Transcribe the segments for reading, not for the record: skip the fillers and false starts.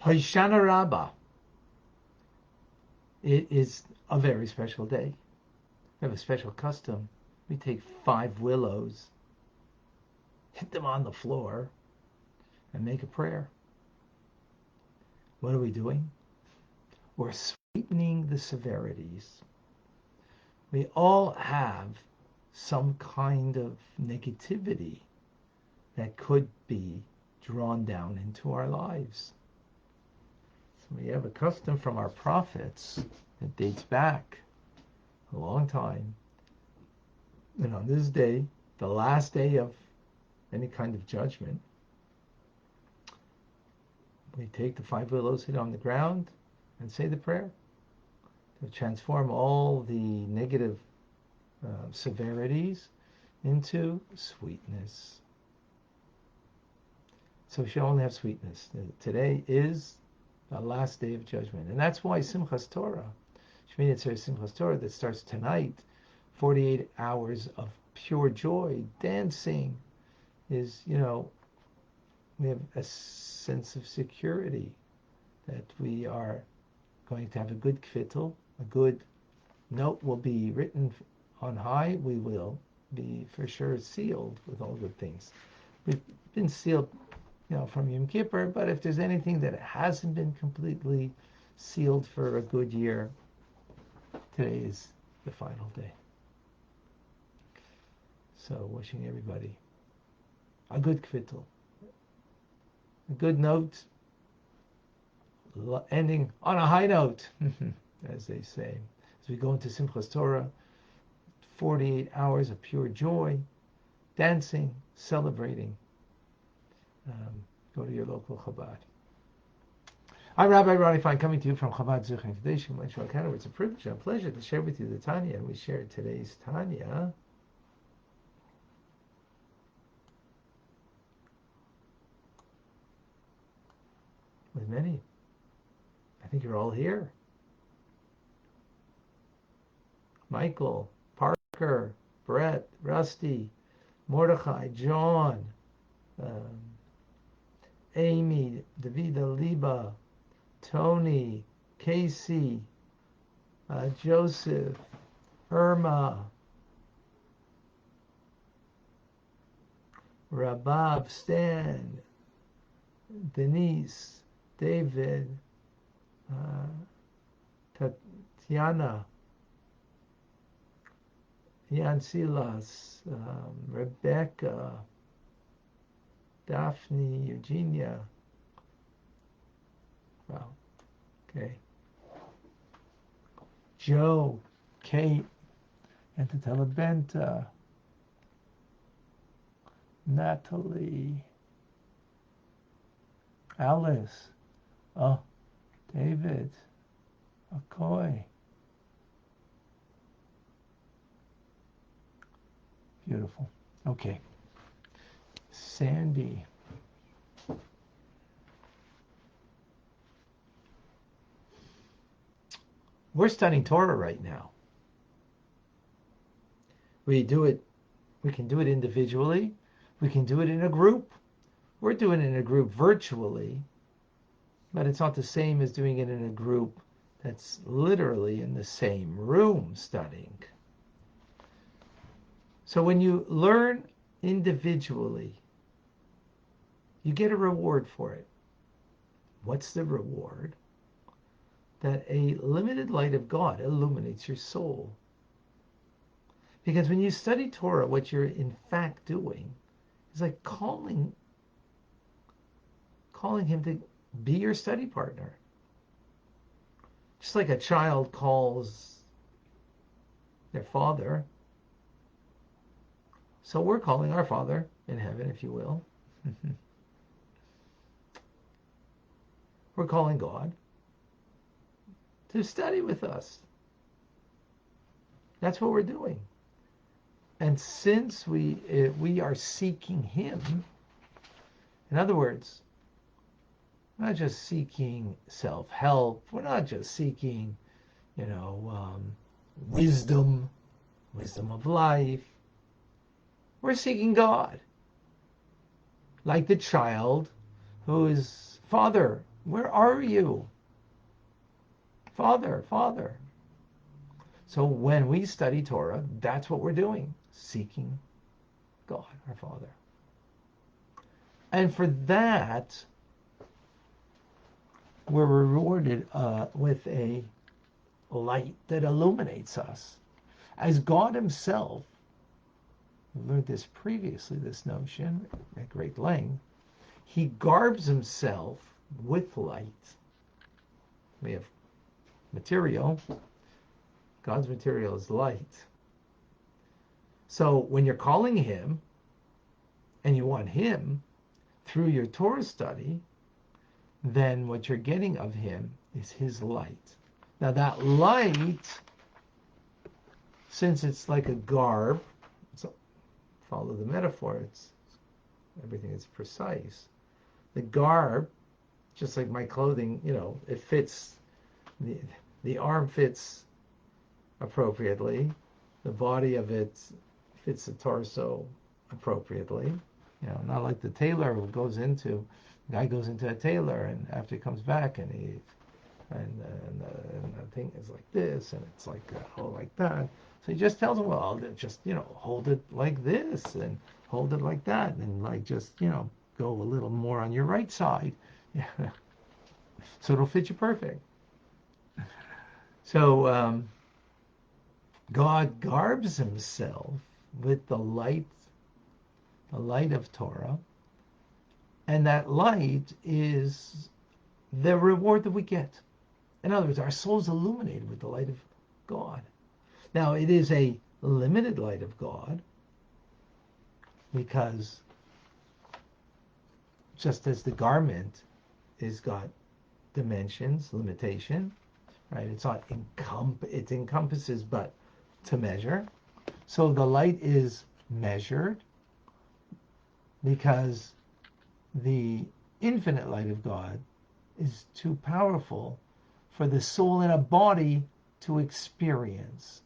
Hoshana Rabbah. It is a very special day. We have a special custom. We take 5 willows, hit them on the floor, and make a prayer. What are we doing? We're sweetening the severities. We all have some kind of negativity that could be drawn down into our lives. So we have a custom from our prophets that dates back a long time. And on this day, the last day of any kind of judgment, we take the 5 willows, hit on the ground, and say the prayer to transform all the negative severities into sweetness. So we should only have sweetness. Today is the last day of judgment. And that's why Simchas Torah, Shmini Atzeret Simchas Torah, that starts tonight, 48 hours of pure joy, dancing, is, we have a sense of security that we are going to have a good kvittel, a good note will be written on high. We will be for sure sealed with all good things. We've been sealed, from Yom Kippur, but if there's anything that hasn't been completely sealed for a good year, today is the final day. So wishing everybody a good kvittel, a good note, ending on a high note, as they say. As we go into Simchas Torah, 48 hours of pure joy, dancing, celebrating. Go to your local Chabad. I'm Rabbi Ronnie Fine, coming to you from Chabad Zuch and Kadesh. It's a privilege and a pleasure to share with you the Tanya, and we shared today's Tanya. With many. I think you're all here. Michael, Parker, Brett, Rusty, Mordechai, John, Amy, Davida, Liba, Tony, Casey, Joseph, Irma, Rabab, Stan, Denise, David, Tatiana, Jan Silas, Rebecca, Daphne, Eugenia. Wow. Okay. Joe, Kate, and Benta, Natalie, Alice, David, Akoy. Beautiful. Okay. Sandy. We're studying Torah right now. We can do it individually. We can do it in a group. We're doing it in a group virtually, but it's not the same as doing it in a group that's literally in the same room studying. So when you learn individually, you get a reward for it. What's the reward? That a limited light of God illuminates your soul. Because when you study Torah, what you're in fact doing is like calling him to be your study partner. Just like a child calls their father. So we're calling our Father in heaven, if you will. We're calling God to study with us. That's what we're doing. And since we are seeking Him, in other words, we're not just seeking self-help. We're not just seeking, wisdom of life. We're seeking God. Like the child whose father Where are you? Father, Father. So when we study Torah, that's what we're doing, seeking God, our Father. And for that, we're rewarded with a light that illuminates us. As God himself, we learned this previously, this notion at great length, he garbs himself with light. We have material. God's material is light. So when you're calling him and you want him through your Torah study, then what you're getting of him is his light. Now that light, since it's like a garb, so follow the metaphor, it's everything is precise. The garb, just like my clothing, it fits, the arm fits appropriately, the body of it fits the torso appropriately. Not like the tailor who the guy goes into a tailor, and after he comes back and the thing is like this, and it's like like that. So he just tells him, well, just hold it like this and hold it like that, and like just go a little more on your right side, so it'll fit you perfect. So God garbs himself with the light of Torah, and that light is the reward that we get. In other words, our soul is illuminated with the light of God. Now, it is a limited light of God, because just as the garment is got dimensions, limitation, right? It's not it encompasses, but to measure. So the light is measured, because the infinite light of God is too powerful for the soul in a body to experience.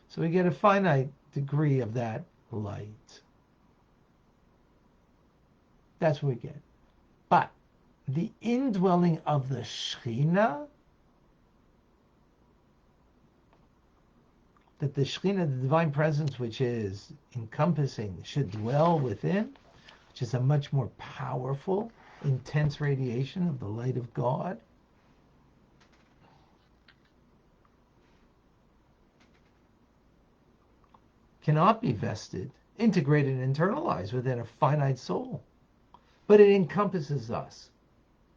So we get a finite degree of that light. That's what we get. But the indwelling of the Shekhinah, that the Shekhinah, the divine presence, which is encompassing, should dwell within, which is a much more powerful, intense radiation of the light of God, cannot be vested, integrated, and internalized within a finite soul. But it encompasses us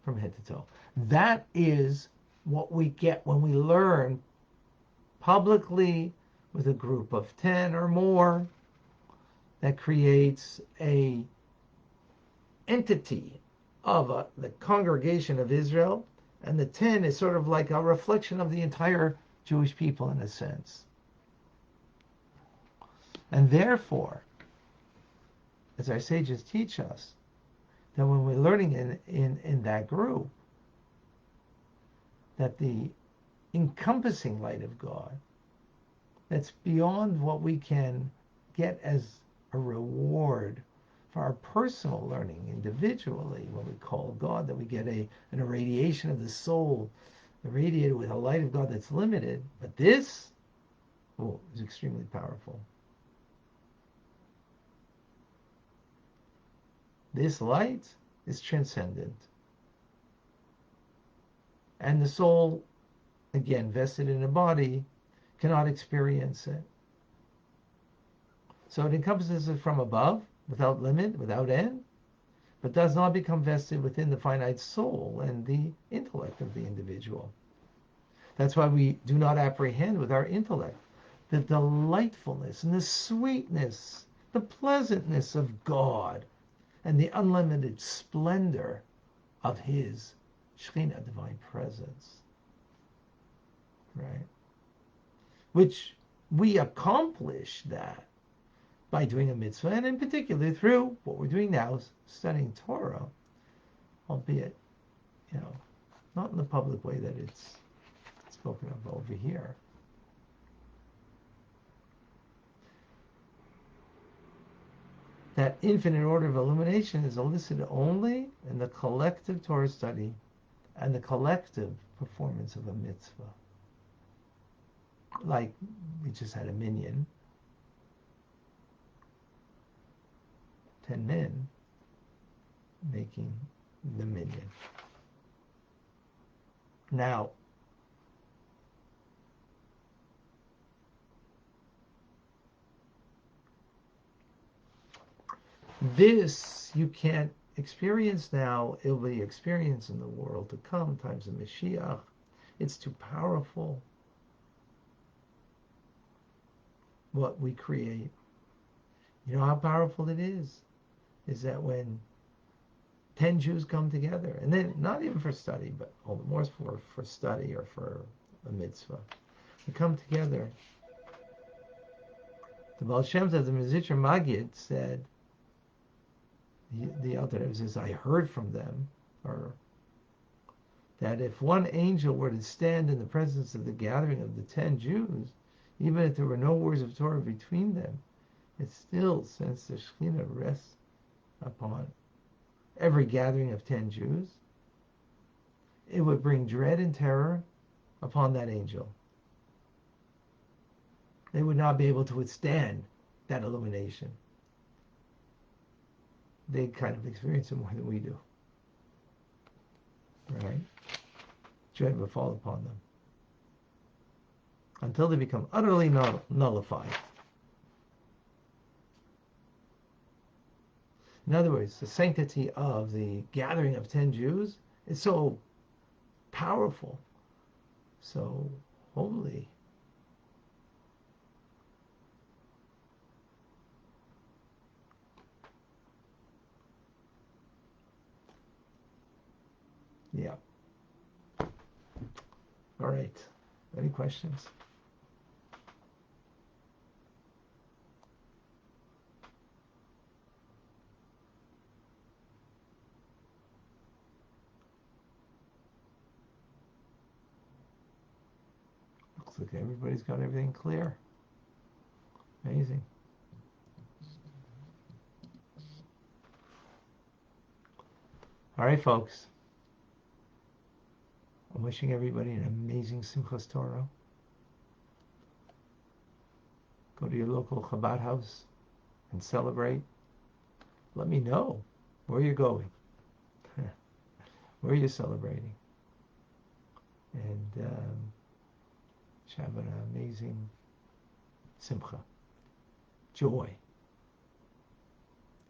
from head to toe. That is what we get when we learn publicly with a group of 10 or more. That creates a entity of the congregation of Israel, and the 10 is sort of like a reflection of the entire Jewish people in a sense. And therefore, as our sages teach us, that when we're learning in that group, that the encompassing light of God, that's beyond what we can get as a reward for our personal learning individually, when we call God, that we get an irradiation of the soul, irradiated with a light of God that's limited. But this is extremely powerful. This light is transcendent. And the soul, again, vested in a body, cannot experience it. So it encompasses it from above, without limit, without end, but does not become vested within the finite soul and the intellect of the individual. That's why we do not apprehend with our intellect the delightfulness and the sweetness, the pleasantness of God, and the unlimited splendor of his Shekhinah, divine presence. Right? Which we accomplish that by doing a mitzvah, and in particular through what we're doing now, is studying Torah, albeit, not in the public way that it's spoken of over here. That infinite order of illumination is elicited only in the collective Torah study and the collective performance of a mitzvah. Like we just had a minyan, 10 men making the minyan. Now, this you can't experience now. It'll be experienced in the world to come, times of Mashiach. It's too powerful, what we create. You know how powerful it is that when 10 Jews come together, and then not even for study, but all the more for study or for a mitzvah, they come together. The Baal Shem Tov, the Mezritcher Magid, said, the Alter Rebbe says, I heard from them, or that if one angel were to stand in the presence of the gathering of the 10 Jews, even if there were no words of Torah between them, it still, since the Shekhinah rests upon every gathering of 10 Jews, it would bring dread and terror upon that angel. They would not be able to withstand that illumination. They kind of experience it more than we do. Right? Dread would fall upon them until they become utterly nullified. In other words, the sanctity of the gathering of 10 Jews is so powerful, so holy. Yeah. All right. Any questions? Looks like everybody's got everything clear. Amazing. All right, folks. I'm wishing everybody an amazing Simchas Torah. Go to your local Chabad house and celebrate. Let me know where you're going, where you're celebrating. And have an amazing Simcha, joy,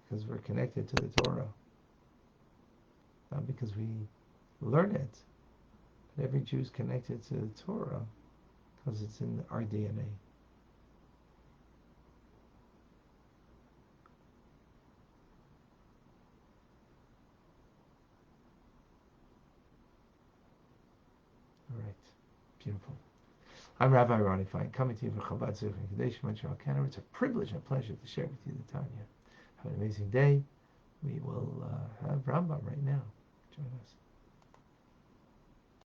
because we're connected to the Torah. Not because we learn it, but every Jew is connected to the Torah because it's in our DNA. All right, beautiful. I'm Rabbi Ronnie Fine, coming to you from Chabad Zurich and Kadesh, Montreal, Canada. It's a privilege and a pleasure to share with you the Tanya. Have an amazing day. We will have Rambam right now. Join us.